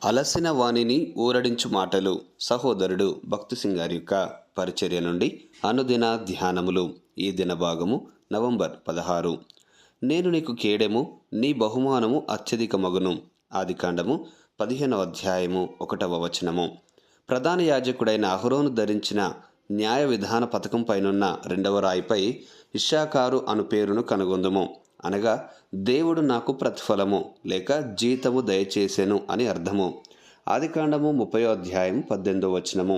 అలసిన వాణిని ఊరడించు మాటలు. సహోదరుడు భక్తి సింగ్ గారి యొక్క పరిచర్య నుండి అనుదిన ధ్యానములు. ఈ దిన భాగము నవంబర్ 16. నేను నీకు కేడెము, నీ బహుమానము అత్యధికమగును. ఆదికాండము 15వ అధ్యాయము 1వ వచనము. ప్రధాన యాజకుడైన అహరోను ధరించిన న్యాయ విధాన పథకం పైనున్న 2వ రాయిపై ఇశ్శాఖారు అను పేరును కనుగొందుము. అనగా దేవుడు నాకు ప్రతిఫలము లేక జీతము దయచేసెను అని అర్థము. ఆదికాండము 30వ అధ్యాయం 18వ వచనము.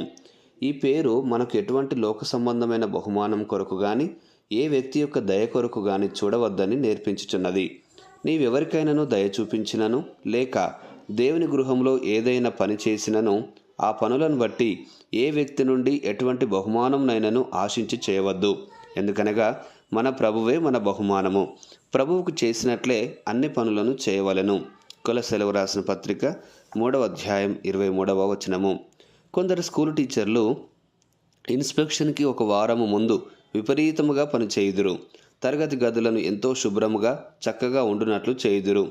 ఈ పేరు మనకు ఎటువంటి లోక సంబంధమైన బహుమానం కొరకు గాని, ఏ వ్యక్తి యొక్క దయ కొరకు గాని చూడవద్దని నేర్పించుచున్నది. నీవెవరికైనాను దయ చూపించినను లేక దేవుని గృహంలో ఏదైనా పని చేసినను ఆ పనులను బట్టి ఏ వ్యక్తి నుండి ఎటువంటి బహుమానంనైనను ఆశించి చేయవద్దు. ఎందుకనగా మన ప్రభువే మన బహుమానము. ప్రభువుకు చేసినట్లే అన్ని పనులను చేయవలెను. కొలొస్సీలకు రాసిన పత్రిక 3వ అధ్యాయం 23వ వచనము. కొందరు స్కూల్ టీచర్లు ఇన్స్పెక్షన్కి ఒక వారము ముందు విపరీతముగా పనిచేయుదురు. తరగతి గదులను ఎంతో శుభ్రముగా చక్కగా ఉండునట్లు చేయుదురు.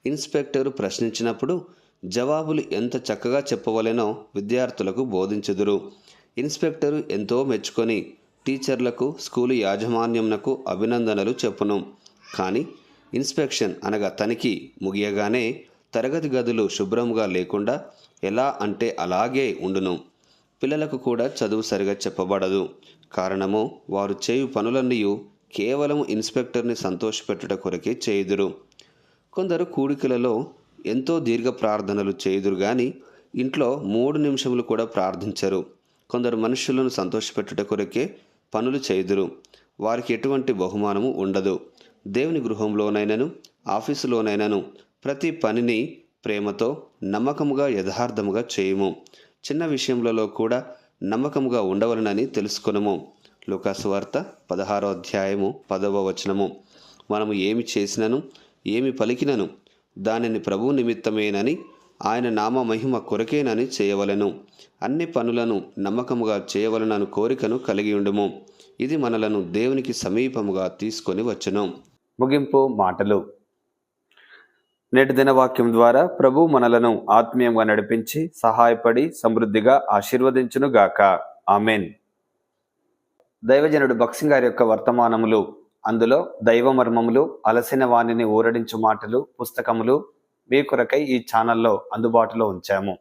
ఇన్స్పెక్టరు ప్రశ్నించినప్పుడు జవాబులు ఎంత చక్కగా చెప్పవలెనో విద్యార్థులకు బోధించుదురు. ఇన్స్పెక్టరు ఎంతో మెచ్చుకొని టీచర్లకు, స్కూలు యాజమాన్యంనకు అభినందనలు చెప్పును. కానీ ఇన్స్పెక్షన్ అనగా తనిఖీ ముగియగానే తరగతి గదులు శుభ్రంగా లేకుండా ఎలా అంటే అలాగే ఉండును. పిల్లలకు కూడా చదువు సరిగా చెప్పబడదు. కారణము, వారు చేయు పనులన్నీ కేవలం ఇన్స్పెక్టర్ని సంతోషపెట్టుట కొరకే చేయుదురు. కొందరు కూడికలలో ఎంతో దీర్ఘ ప్రార్థనలు చేయుదురు కానీ ఇంట్లో 3 నిమిషములు కూడా ప్రార్థించరు. కొందరు మనుషులను సంతోషపెట్టుట కొరకే పనులు చేయుదురు. వారికి ఎటువంటి బహుమానము ఉండదు. దేవుని గృహంలోనైనను ఆఫీసులోనైనను ప్రతి పనిని ప్రేమతో నమ్మకముగా యథార్థముగా చేయుము. చిన్న విషయములలో కూడా నమ్మకముగా ఉండవలనని తెలుసుకొనుము. లూకాసు వార్త 16వ అధ్యాయము 10వ వచనము. మనము ఏమి చేసినను ఏమి పలికినను దానిని ప్రభువు నిమిత్తమేనని, ఆయన నామ మహిమ కొరకేనని చేయవలెను. అన్ని పనులను నమ్మకముగా చేయవలనను కోరికను కలిగి ఉండుము. ఇది మనలను దేవునికి సమీపముగా తీసుకొని వచ్చును. ముగింపు మాటలు. నేటి దినవాక్యం ద్వారా ప్రభు మనలను ఆత్మీయంగా నడిపించి సహాయపడి సమృద్ధిగా ఆశీర్వదించునుగాక. ఆమెన్. దైవజనుడు భక్తి సింగ్ గారి యొక్క వర్తమానములు, అందులో దైవ మర్మములు, అలసిన వాణిని ఊరడించు మాటలు పుస్తకములు మీ కొరకై ఈ ఛానల్లో అందుబాటులో ఉంచాము.